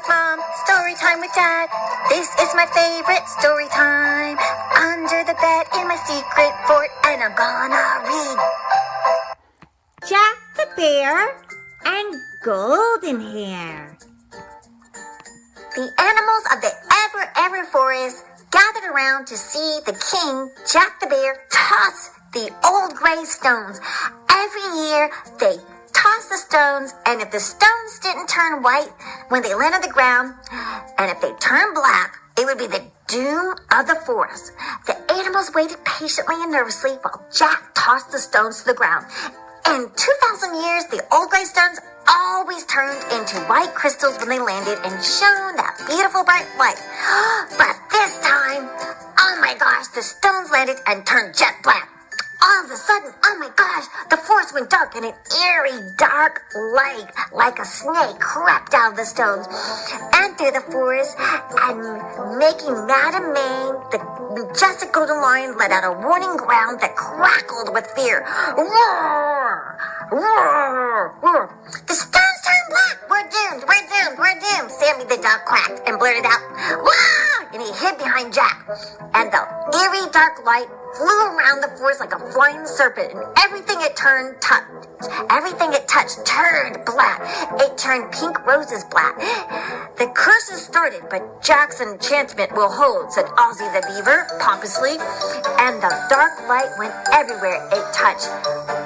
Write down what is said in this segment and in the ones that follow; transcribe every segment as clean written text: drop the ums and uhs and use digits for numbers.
with Mom, story time with Dad. This is my favorite story time. Under the bed in my secret fort, and I'm gonna read Jack the Bear and Golden Hair. The animals of the ever forest gathered around to see the king, Jack the Bear, toss the old gray stones. Every year, they toss the stones, and if the stones didn't turn white when they landed on the ground, and if they turned black, it would be the doom of the forest. The animals waited patiently and nervously while Jack tossed the stones to the ground. In 2,000 years, the old gray stones always turned into white crystals when they landed and shone that beautiful bright light. But this time, oh my gosh, the stones landed and turned jet black. All of a sudden, oh my gosh, the forest went dark and an eerie dark light like a snake crept out of the stones and through the forest, and making Madam Main, the majestic golden lion, let out a warning growl that crackled with fear. Roar! Roar! Roar! The stones turned black! We're doomed! We're doomed! We're doomed! Sammy the dog quacked and blurted out, "Wah!" And he hid behind Jack. And the eerie dark light flew around the forest like a flying serpent, and everything it touched turned black. It turned pink roses black. The curses started, but Jack's enchantment will hold, said Ozzy the beaver pompously. And the dark light went everywhere it touched.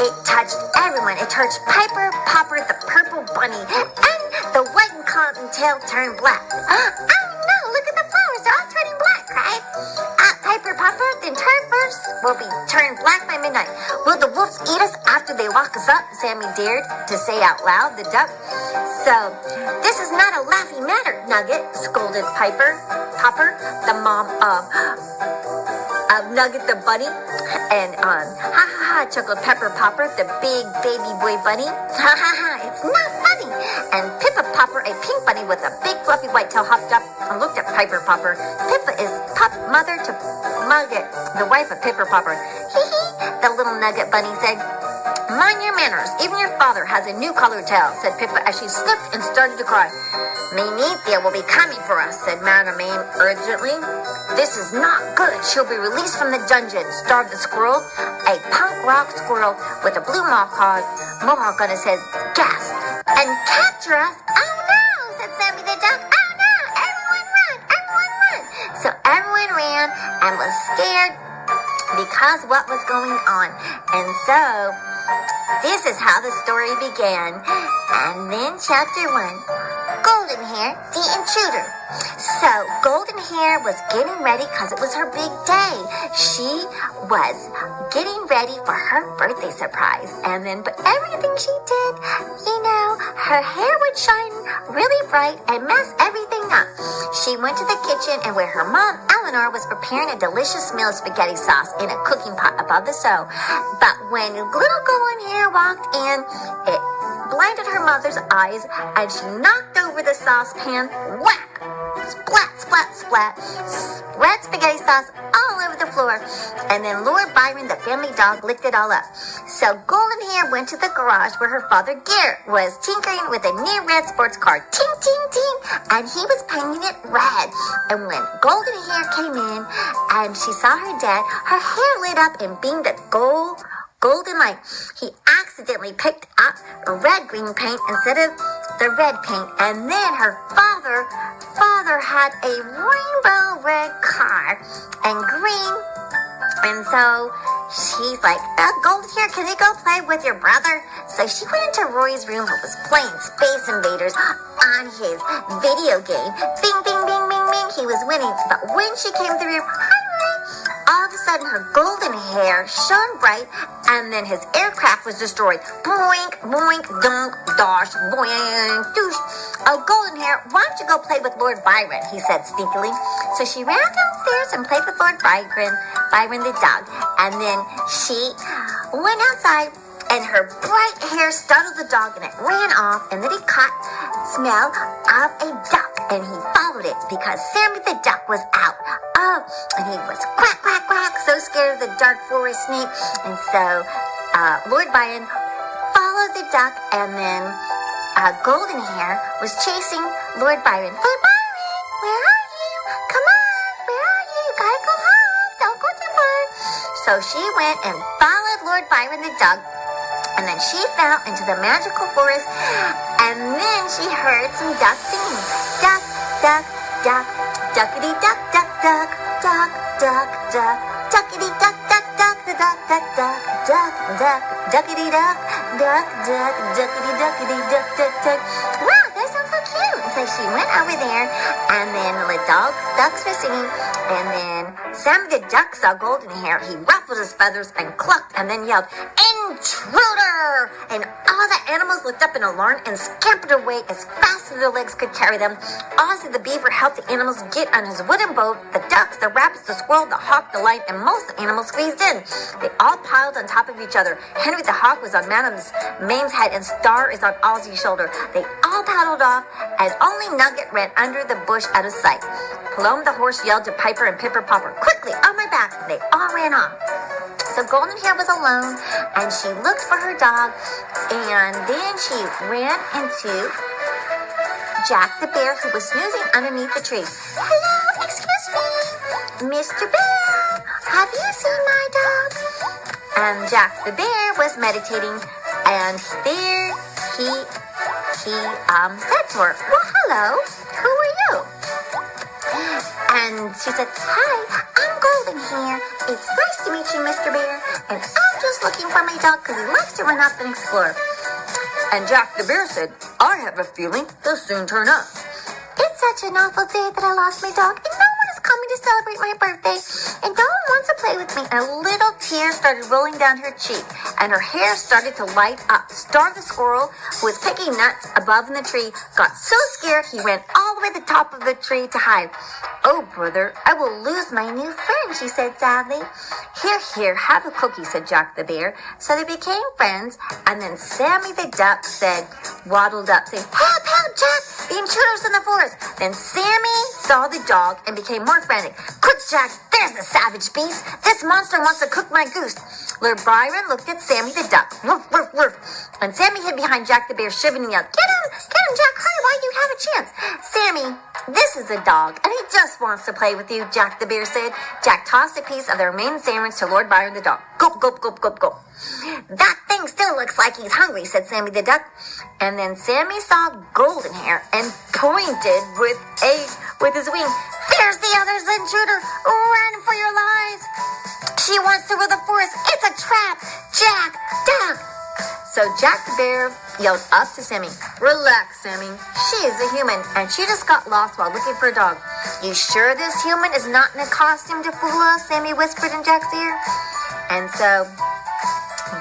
It touched everyone. It touched Piper, Popper, the purple bunny, and the white and cottontail turned black. Oh no, look at the flowers. They're all turning black, right? Piper, Popper, the entire forest will be turned black by midnight. Will the wolves eat us after they lock us up? Sammy dared to say out loud, the duck. So, this is not a laughing matter, Nugget, scolded Popper, the mom of Nugget the bunny. And ha ha ha, chuckled Pepper Popper, the big baby boy bunny. Ha ha ha, it's not funny. And Pippa Popper, a pink bunny with a big fluffy white tail, hopped up and looked at Piper Popper. Pippa is mother to Margaret, the wife of Pippa Popper. Hee hee, the little Nugget bunny said. Mind your manners, even your father has a new colored tail, said Pippa as she sniffed and started to cry. Mainethia will be coming for us, said Madam Main urgently. This is not good. She'll be released from the dungeon, starved the squirrel. A punk rock squirrel with a blue mohawk on his head gasped. And capture us? Oh no, said Sammy the duck. Oh no, everyone run, everyone run. So everyone ran and was scared because what was going on. And so this is how the story began. And then chapter 1, Golden Hair, the intruder. So Golden Hair was getting ready because it was her big day. She was getting ready for her birthday surprise. And then, but everything she did, her hair would shine really bright and mess everything up. She went to the kitchen, and where her mom, Eleanor, was preparing a delicious meal of spaghetti sauce in a cooking pot above the stove. But when little Golden Hair walked in, it blinded her mother's eyes, and she knocked over the saucepan. Whack! Splat, splat, splat. Red spaghetti sauce all over the floor. And then Lord Byron, the family dog, licked it all up. So Golden Hair went to the garage where her father Garrett was tinkering with a new red sports car. Ting, ting, ting. And he was painting it red. And when Golden Hair came in and she saw her dad, her hair lit up and beamed a golden light. He accidentally picked up red-green paint instead of the red paint. And then her father had a rainbow red car and green. And so she's like, Golden Hair, can you go play with your brother? So she went into Roy's room, who was playing Space Invaders on his video game. Bing, bing, bing, bing, bing. He was winning. But when she came to the room, all of a sudden her golden hair shone bright, and then his aircraft was destroyed. Boink, boink, dunk, dosh, boink, doosh. Oh, Golden Hair, why don't you go play with Lord Byron, he said sneakily. So she ran downstairs and played with Lord Byron the dog. And then she went outside, and her bright hair startled the dog, and it ran off, and then he caught smell of a duck, and he followed it because Sammy the duck was out. Oh, and he was quack, quack, quack, so scared of the dark forest snake. And so Lord Byron followed the duck, and then Golden Hair was chasing Lord Byron. Lord Byron, where are you? Come on, where are you? You gotta go home. Don't go too far. So she went and followed Lord Byron the dog. And then she fell into the magical forest. And then she heard some ducks singing. Duck, duck, duck, duckity duck, duck, duck, duck, duck, duck, duckity duck, duck, duck, duck, duck, duck, duck, duck, duckity duck, duck, duck, duckity duckity duck, duck, duck. Wow, that sounds so cute. So she went over there, and then the ducks were singing, and then Sammy the duck saw Golden Hair. He ruffled his feathers and clucked, and then yelled, "Intruder!" And all the animals looked up in alarm and scampered away as fast as their legs could carry them. Ozzy the beaver helped the animals get on his wooden boat. The ducks, the rabbits, the squirrel, the hawk, the lion, and most of the animals squeezed in. They all piled on top of each other. Henry the hawk was on Madame's Main's head, and Star is on Ozzy's shoulder. They all paddled off, and only Nugget ran under the bush out of sight. Palome the horse yelled to Piper and Pipper Popper, "Quickly, on my back!" They all ran off. So Golden Hair was alone, and she looked for her dog, and then she ran into Jack the Bear, who was snoozing underneath the tree. "Hello, excuse me, Mr. Bear, have you seen my dog?" And Jack the Bear was meditating, and there he said to her, "Well, hello, who are you?" And she said, "Hi, I'm Golden Hair. It's nice to meet you, Mr. Bear. And I'm just looking for my dog because he likes to run off and explore." And Jack the Bear said, "I have a feeling he'll soon turn up. It's such an awful day that I lost my dog, and no one is coming to celebrate my birthday, and no one wants to play with me." And a little tear started rolling down her cheek, and her hair started to light up. Star the squirrel, who was picking nuts above in the tree, got so scared he ran all the way to the top of the tree to hide. "Oh, brother, I will lose my new friend," she said sadly. "Here, here, have a cookie," said Jack the Bear. So they became friends, and then Sammy the duck waddled up, saying, "Help, help, Jack, the intruder's in the forest." Then Sammy saw the dog and became more frantic. "Quick, Jack, there's the savage beast. This monster wants to cook my goose." Lord Byron looked at Sammy the duck. "Woof, woof, woof." And Sammy hid behind Jack the Bear, shivering and yelled, get him, Jack, hurry, while you have a chance." "Sammy, this is a dog, and he just wants to play with you," Jack the Bear said. Jack tossed a piece of the remaining sandwich to Lord Byron the dog. "Gulp, gulp, gulp, gulp, gulp." "That thing still looks like he's hungry," said Sammy the duck. And then Sammy saw Golden Hair and pointed with his wing. "There's the other intruder. Run for your lives. She wants to rule the forest. It's a trap. Jack, duck." So Jack the Bear yelled up to Sammy, "Relax, Sammy. She is a human, and she just got lost while looking for a dog." "You sure this human is not in a costume to fool us?" Sammy whispered in Jack's ear. And so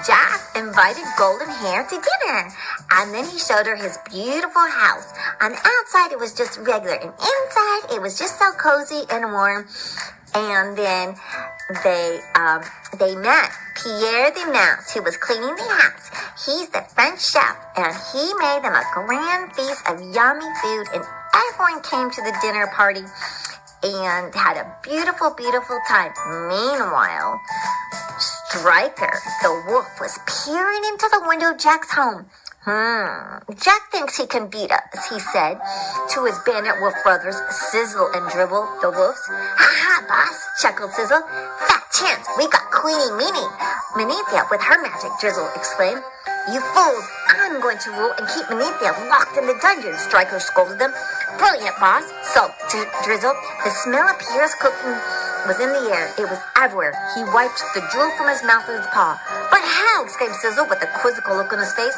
Jack invited Golden Hair to dinner, and then he showed her his beautiful house. On the outside, it was just regular, and inside, it was just so cozy and warm. And then they met Pierre the Mouse, who was cleaning the house. He's the French chef, and he made them a grand feast of yummy food, and everyone came to the dinner party and had a beautiful, beautiful time. Meanwhile, Striker, the wolf, was peering into the window of Jack's home. "Jack thinks he can beat us," he said to his bandit wolf brothers, Sizzle and Dribble, the wolves. "Ha ha, boss," chuckled Sizzle. "Fat chance, we got Queenie Menethia with her magic," Drizzle exclaimed. "You fools, I'm going to rule and keep Menethia locked in the dungeon," Striker scolded them. "Brilliant, boss," sulked Drizzle. The smell of Pierre's cooking was in the air. It was everywhere. He wiped the drool from his mouth with his paw. "But how?" exclaimed Sizzle with a quizzical look on his face.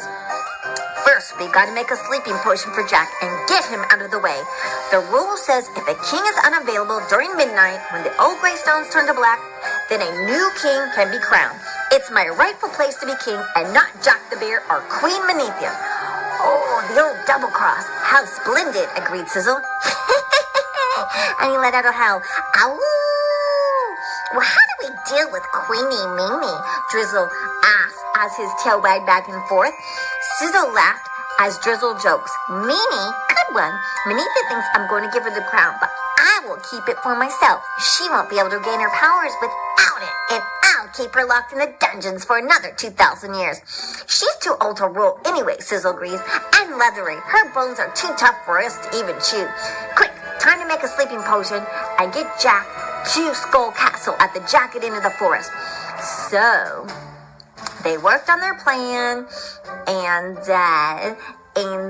"First, we gotta make a sleeping potion for Jack and get him out of the way. The rule says if a king is unavailable during midnight, when the old gray stones turn to black, then a new king can be crowned. It's my rightful place to be king, and not Jack the Bear or Queen Menethia." "Oh, the old double cross. How splendid," agreed Sizzle. And he let out a howl. "Ow! Well, how do we deal with Queenie Mimi?" Drizzle asked as his tail wagged back and forth. Sizzle laughed as Drizzle jokes. "Mimi, good one. Menethia thinks I'm going to give her the crown, but I will keep it for myself. She won't be able to gain her powers without it, and I'll keep her locked in the dungeons for another 2,000 years. She's too old to rule anyway," Sizzle agrees. "And and leathery. Her bones are too tough for us to even chew. Quick, time to make a sleeping potion and get Jack to Skull Castle at the jagged end of the forest. So they worked on their plan, and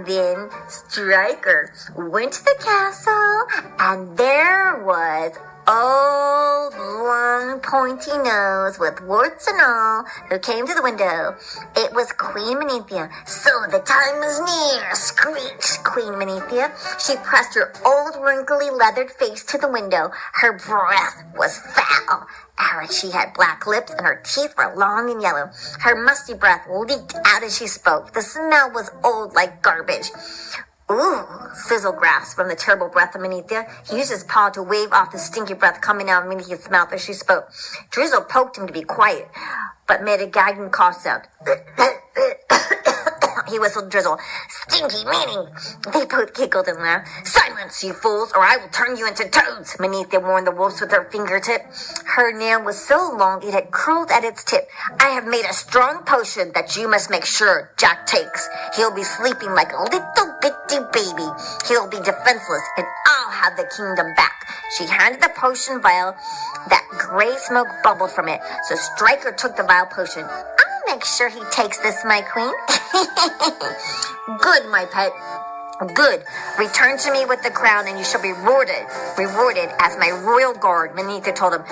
then Striker went to the castle, and there was old, long, pointy nose with warts and all, who came to the window. It was Queen Menethia. So the time is near, screeched Queen Menethia. She pressed her old, wrinkly, leathered face to the window. Her breath was foul. She had black lips, and her teeth were long and yellow. Her musty breath leaked out as she spoke. The smell was old like garbage. Ooh, Sizzle gasped from the terrible breath of Menethia. He used his paw to wave off the stinky breath coming out of Menethia's mouth as she spoke. Drizzle poked him to be quiet, but made a gagging cough sound. He whistled Drizzle. Stinky meaning. They both giggled and laughed. Silence, you fools, or I will turn you into toads, Menethia warned the wolves with her fingertip. Her nail was so long it had curled at its tip. I have made a strong potion that you must make sure Jack takes. He'll be sleeping like a little bitty baby. He'll be defenseless, and I'll have the kingdom back. She handed the potion vial. That gray smoke bubbled from it, so Striker took the vial potion. Make sure he takes this, my queen. Good, my pet. Good. Return to me with the crown, and you shall be rewarded as my royal guard, Menethia told him.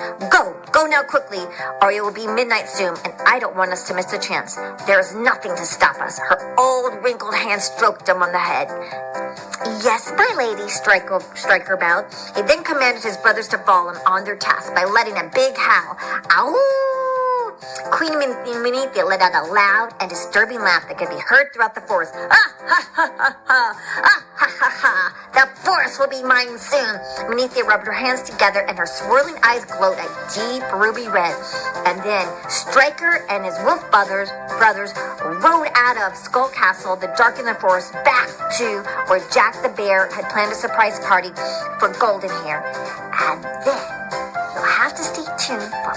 Go now quickly, or it will be midnight soon, and I don't want us to miss a chance. There is nothing to stop us. Her old, wrinkled hand stroked him on the head. Yes, my lady, Striker bowed. He then commanded his brothers to follow him on their task by letting a big howl. Ow! Queen Menethia let out a loud and disturbing laugh that could be heard throughout the forest. Ah, ha, ha, ha, ha. Ah, ha, ha, ha. The forest will be mine soon. Menethia rubbed her hands together, and her swirling eyes glowed a deep ruby red. And then Striker and his wolf brothers rode out of Skull Castle, the dark in the forest, back to where Jack the Bear had planned a surprise party for Golden Hair. And then you'll have to stay tuned for